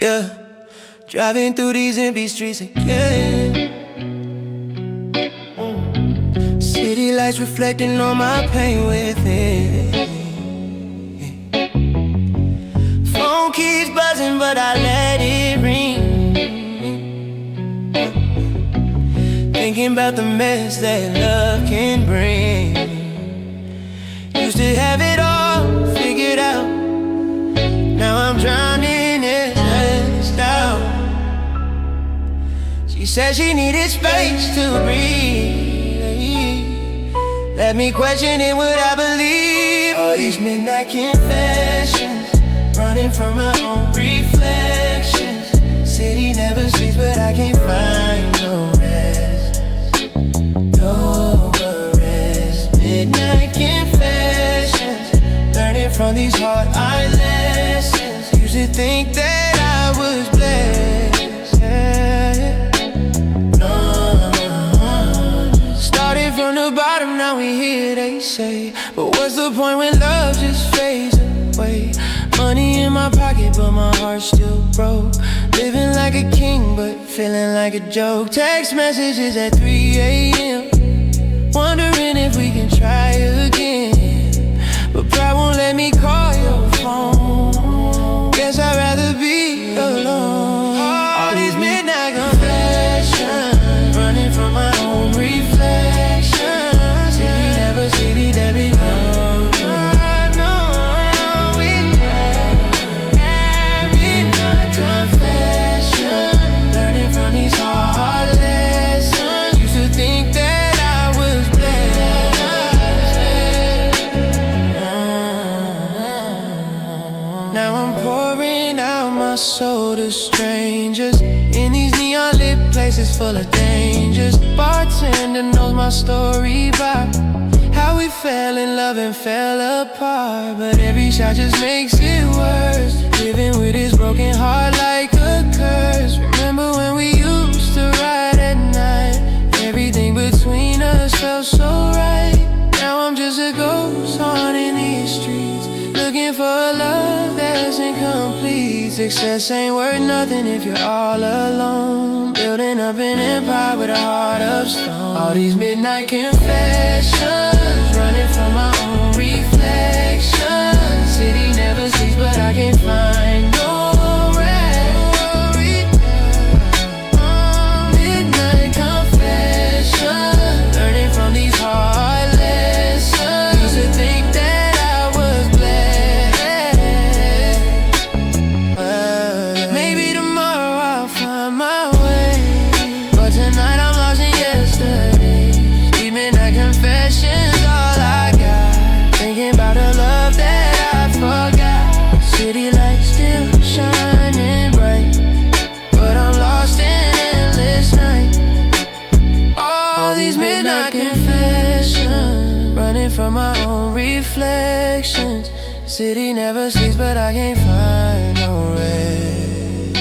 Yeah, driving through these empty streets again. City lights reflecting on my pain within. Phone keeps buzzing, but I let it ring. Thinking about the mess that love can bring. Used to have it all figured out. Now I'm drowning in this doubt. She said she needed space to breathe. Let me question it, would I believe all these midnight confessions, running from my own reflections. City never sleeps, but I can't find no rest. No rest. Midnight confessions, learning from these hard-eyed lessons. Used to think that I was blessed, yeah. Started from the bottom, now we here, they say. But what's the point when love just fades away? Money in my pocket, but my heart still broke. Living like a king, but feeling like a joke. Text messages at 3 a.m. wondering if we can try again. But pride won't let me call your phone. Guess I'd rather be alone. All these midnight confessions, running from my own reflections. City never, city that be gone. Midnight confession, learning from these hard lessons. Used to think that I was blessed. Now I'm pouring out my soul to strangers in these neon lit places full of dangers. Bartender knows my story by how we fell in love and fell apart. But every shot just makes it worse. Living with this broken heart like a curse. Remember when we used to ride at night? Everything between us felt so right. Now I'm just a ghost haunting these streets, looking for a love that's incomplete. Success ain't worth nothing if you're all alone. Building up an empire with a heart of stone. All these midnight confessions, running from my own reflections. City never sleeps, but I can't find no rest. Midnight confessions, learning from these hard lessons. Used to think that I was blessed. Maybe tomorrow I'll find my way, but tonight I'm lost in yesterday. These midnight confessions, all I got. Thinking about the love that I forgot. City lights still shining bright, but I'm lost in endless night. All these midnight confessions, running from my own reflections. City never sleeps, but I can't find no rest.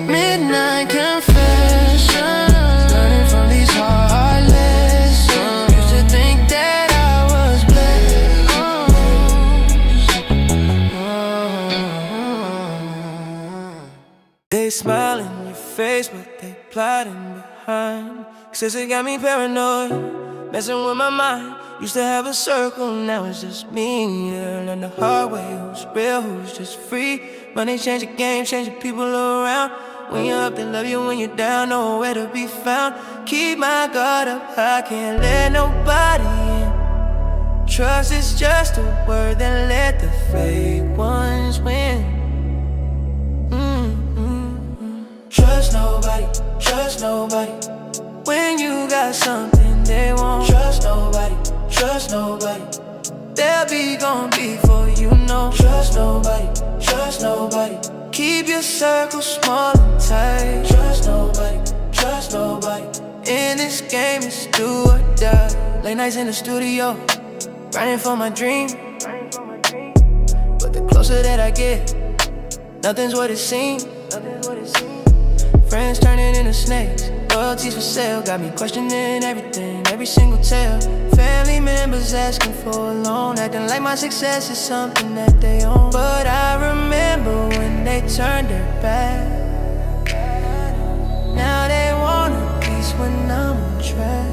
Midnight confessions, learning from these hard lessons. Used to think that I was blessed. They smile in your face, but they plotting behind. Says it got me paranoid, messing with my mind. Used to have a circle, now it's just me. Learn the hard way, who's real, who's just free. Money change the game, change the people around. When you're up, they love you. When you're down, nowhere to be found. Keep my guard up high, can't let nobody in. Trust is just a word, then let the fake ones win. Trust nobody, trust nobody. When you got something they won't. Trust nobody, trust nobody. They'll be gon' be for you, know. Trust nobody, trust nobody. Keep your circle small and tight. Trust nobody, trust nobody. In this game it's do or die. Late nights in the studio, grinding for my dream. But the closer that I get, nothing's what it seems. Friends turning into snakes, loyalties for sale, got me questioning everything. in every single tale. Family members asking for a loan, acting like my success is something that they own. But I remember when they turned their back. Now they want a piece when I'm on track.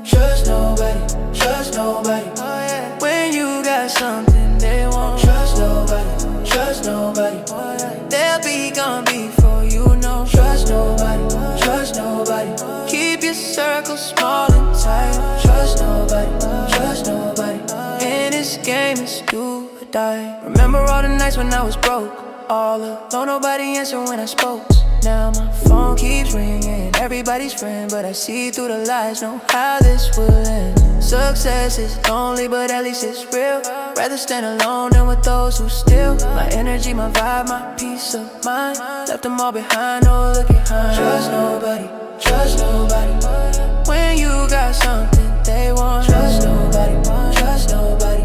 Trust nobody, trust nobody. Oh yeah. When you got something they want. Trust nobody, trust nobody. Oh yeah. They'll be gone before you know. Trust nobody, trust nobody. Keep your circle small and tight. Trust nobody, trust nobody. In this game it's do or die. Remember all the nights when I was broke, all alone, nobody answered when I spoke. Now my phone keeps ringing, everybody's friend, but I see through the lies, know how this will end. Success is lonely, but at least it's real. Rather stand alone than with those who steal my energy, my vibe, my peace of mind. Left them all behind, no looking behind. Trust nobody, trust nobody. When you got something they want. Trust nobody, trust nobody.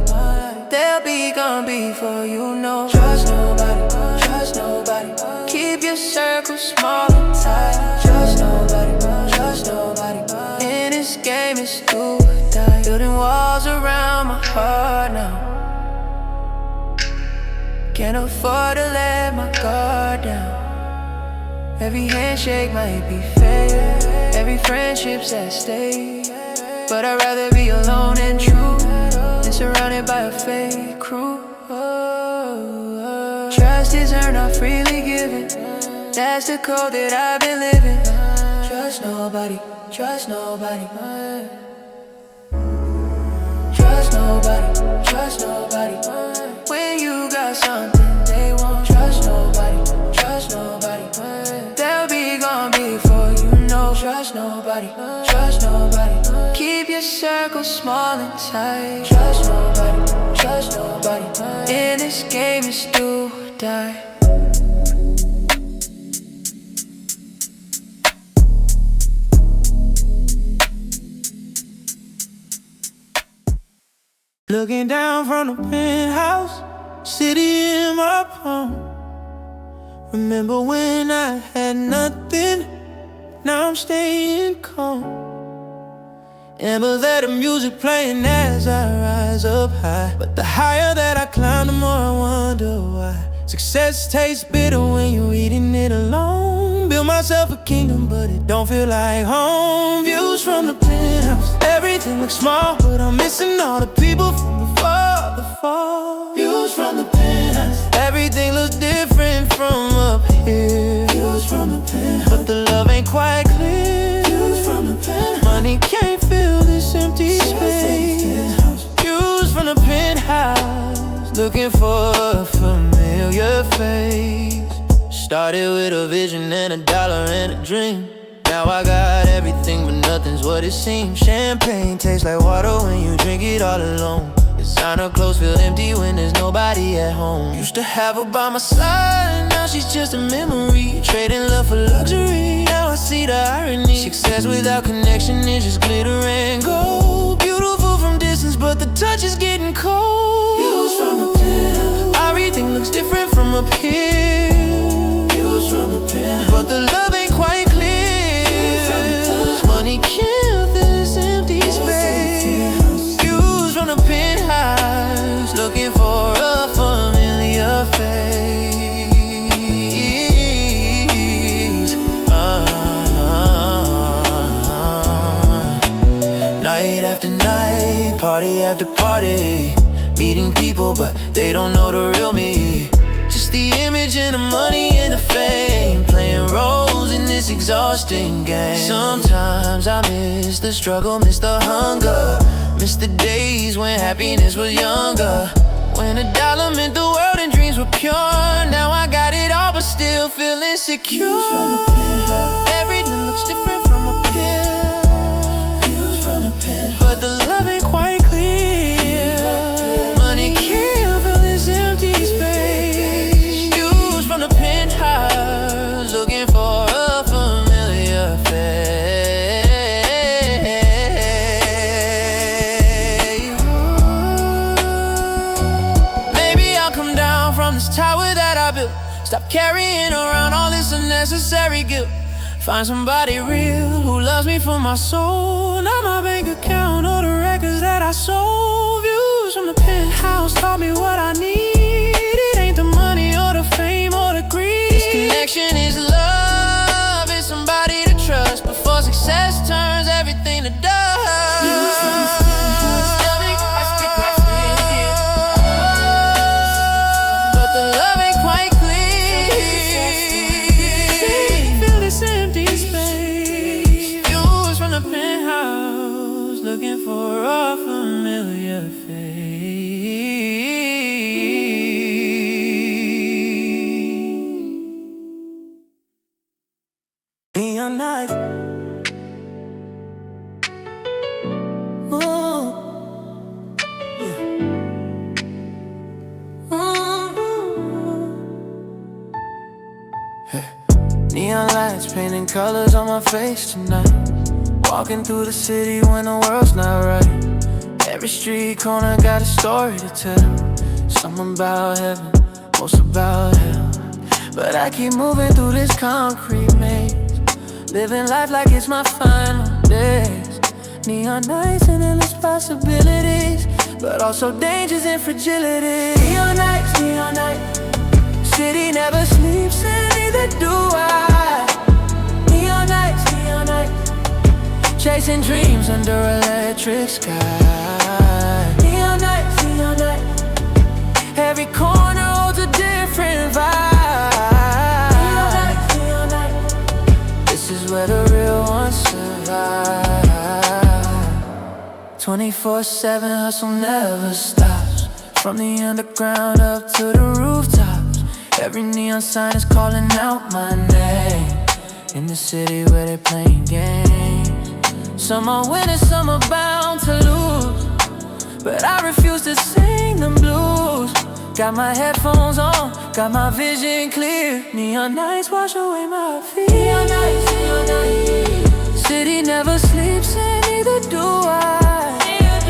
They'll be gone before you know. Trust nobody, trust nobody. Keep your circle small and tight. Trust nobody, trust nobody. In this game it's do or die. Building walls around my heart now. Can't afford to let my guard down. Every handshake might be fake, every friendship's at stake. But I'd rather be alone and true than surrounded by a fake crew. Trust is earned, not freely given. That's the code that I've been living. Trust nobody, trust nobody. Trust nobody, trust nobody. When you got something they want. Trust nobody, trust nobody. They'll be gone before you know. Trust nobody, trust nobody. Keep your circle small and tight. Trust nobody, trust nobody. In this game it's do or die. Looking down from the penthouse, city in my palm. Remember when I had nothing, now I'm staying calm. Amber that the music playing as I rise up high. But the higher that I climb, the more I wonder why. Success tastes bitter when you're eating it alone. Build myself a kingdom, but it don't feel like home. Views from the penthouse, everything looks small, but I'm missing all the people from before the fall. Views from the penthouse, everything looks different from up here. Views from the penthouse, but the love ain't quite clear. Views from the penthouse, money can't fill this empty space. Views from the penthouse, looking for a familiar face. Started with a vision and $1 and a dream. Now I got everything, but nothing's what it seems. Champagne tastes like water when you drink it all alone. Designer clothes feel empty when there's nobody at home. Used to have her by my side, now she's just a memory. Trading love for luxury, now I see the irony. Success without connection is just glitter and gold. Beautiful from distance, but the touch is getting cold. Views from the penthouse, everything looks different from up here. Views from the penthouse, but the love ain't quite clear. Money can't fill this empty space. Views from the penthouse, looking for a familiar face. Night after night, party after party, meeting people, but they don't know the real me. Just the image and the money and the fame, playing roles in this exhausting game. Sometimes I miss the struggle, miss the hunger, miss the days when happiness was younger. When $1 meant the world and dreams were pure. Now I got it all but still feel insecure. Everything looks different from up here. But the love ain't quite clear. Money can't fill this empty space. Views from the penthouse, looking for a familiar face. Maybe I'll come down from this tower that I built. Stop carrying around all this unnecessary guilt. Find somebody real who loves me for my soul. Not my bank account or the records that I sold. Views from the penthouse taught me what I need. It ain't the money or the fame or the greed. This connection is love. It's somebody to trust before success turns everything to dust. Penthouse, looking for a familiar face. Neon night. Ooh. Yeah. Hey. Neon lights painting colors on my face tonight. Walking through the city when the world's not right. Every street corner got a story to tell. Some about heaven, most about hell. But I keep moving through this concrete maze, living life like it's my final days. Neon nights and endless possibilities, but also dangers and fragility. Neon nights, neon nights. City never sleeps and neither do I. Neon nights, neon nights. Chasing dreams under electric sky. Neon nights, neon nights. Every corner holds a different vibe. Neon nights, neon nights. This is where the real ones survive. 24/7 hustle never stops. From the underground up to the rooftops. Every neon sign is calling out my name. In the city where they playing games. Some are winners, some are bound to lose, but I refuse to sing them blues. Got my headphones on, got my vision clear. Neon nights wash away my fears. Neon nights, neon nights. City never sleeps and neither do I. Neon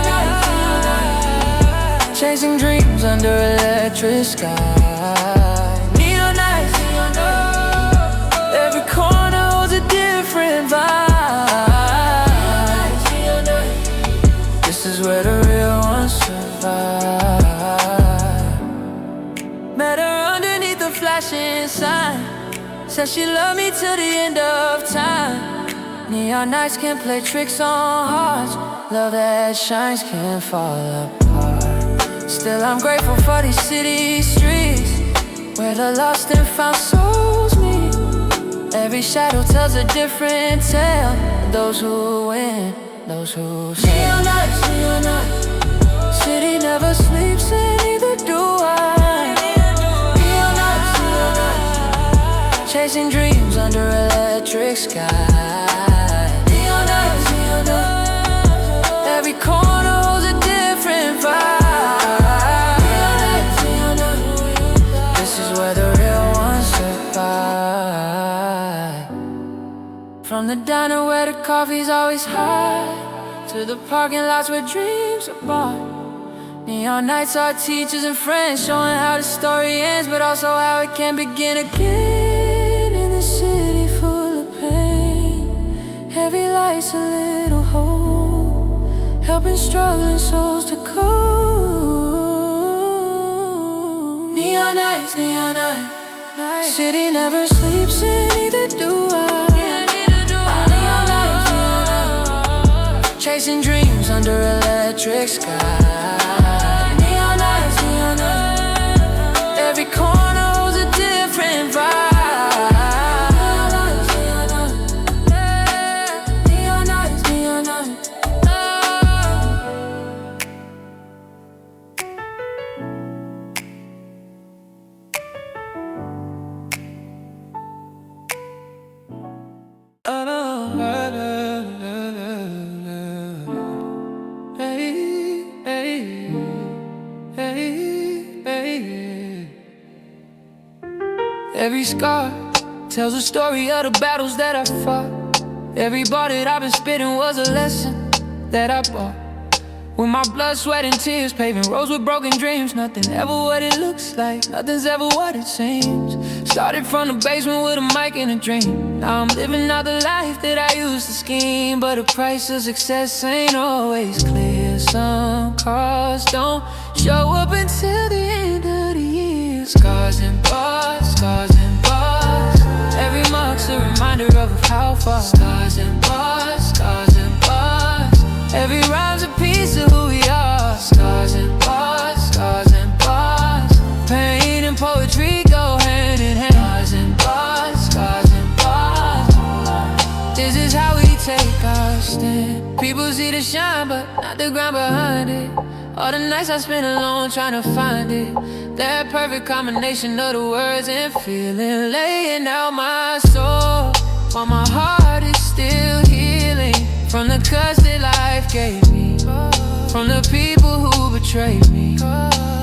nights, neon nights. Chasing dreams under electric sky. Neon nights, neon nights. Every corner holds a different vibe. This is where the real ones survive. Met her underneath the flashing sign. Said she loved me till the end of time. Neon nights can play tricks on hearts. Love that shines can fall apart. Still I'm grateful for these city streets, where the lost and found souls meet. Every shadow tells a different tale. Those who win, those who say. Neon nights, neon nights. City never sleeps and neither do I. Neon nights, neon nights. Chasing dreams under electric sky. Neon nights, neon nights. Every corner holds a different vibe. Neon nights, neon nights. This is where the real ones survive. From the diner where the coffee's always hot, to the parking lots where dreams are bought. Neon nights are teachers and friends, showing how the story ends, but also how it can begin again. In the city full of pain, heavy lights, a little hope, helping struggling souls to cope. Neon nights, neon nights. City never sleeps and neither do I. Neon nights, neon nights. Chasing dreams under electric sky. Neon nights, neon nights. Every corner holds a different vibe. Neon nights, neon nights. Neon nights, neon nights. Every scar tells a story of the battles that I fought. Every bar that I've been spitting was a lesson that I bought. With my blood, sweat, and tears, paving roads with broken dreams. Nothing ever what it looks like, nothing's ever what it seems. Started from the basement with a mic and a dream. Now I'm living out the life that I used to scheme. But the price of success ain't always clear. Some cars don't show up until the end of the year. Scars and bars, scars and bars. Every mark's a reminder of how far. Scars and bars, scars and bars. Every rhyme's a piece of who we are. Scars and bars, scars and bars. Pain and poetry go hand in hand. Scars and bars, scars and bars. This is how we take our stand. People see the shine, but not the ground behind it. All the nights I spent alone trying to find it. That perfect combination of the words and feeling. Laying out my soul while my heart is still healing. From the cuts that life gave me, from the people who betrayed me,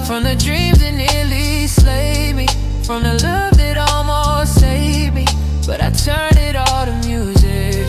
from the dreams that nearly slayed me, from the love that almost saved me. But I turned it all to music,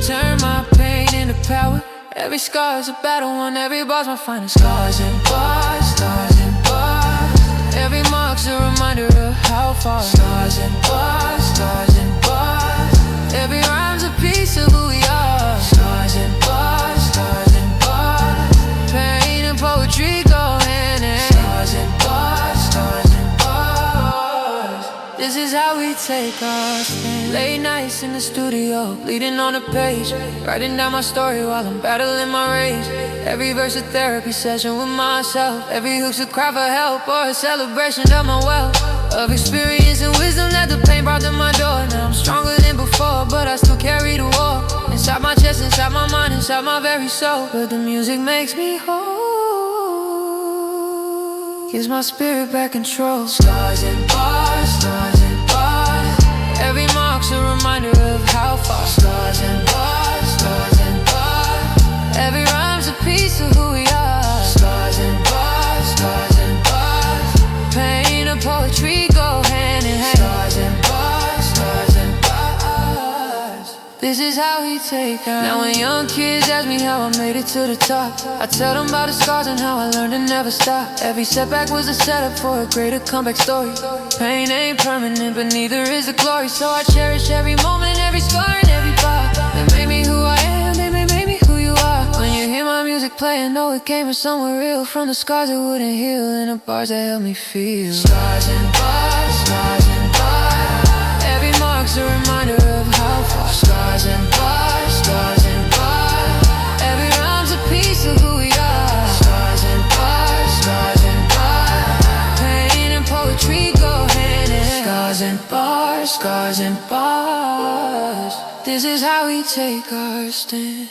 turned my pain into power. Every scar is a battle one, every bar's my finest. Scars and bars, scars and bars. Every mark's a reminder of how far. Scars and bars, scars and bars. Every rhyme's a piece of who we are. Scars and bars, scars and bars. Pain and poetry go hand in hand. Scars and bars, scars and bars. This is how we take our stand. Late nights in the studio, bleeding on the page, writing down my story while I'm battling my rage. Every verse a therapy session with myself. Every hook's a cry for help or a celebration of my wealth, of experience and wisdom that the pain brought to my door. Now I'm stronger than before, but I still carry the war inside my chest, inside my mind, inside my very soul. But the music makes me whole, gives my spirit back control. Scars and bars, scars and bars. Every mark's a reminder of how far. Scars and bars, scars and bars. Every rhyme's a piece of who we are. Scars and bars, scars and bars. Pain and poetry go hand in hand. Scars and bars, scars and bars. This is how we take our. Now when young kids ask me how I made it to the top, I tell them about the scars and how I learned to never stop. Every setback was a setup for a greater comeback story. Pain ain't permanent, but neither is the glory. So I cherish every moment, every scar and every bar. They made me who I am, they made me who you are. When you hear my music play and know it came from somewhere real, from the scars that wouldn't heal and the bars that helped me feel. Scars and bars, scars and bars. Every mark's a reminder of how far. Scars and bars, scars and bars. Every rhyme's a piece of who we are. Scars and bars, scars and bars. Pain and poetry go hand in hand. Scars and bars, scars and bars. This is how we take our stand.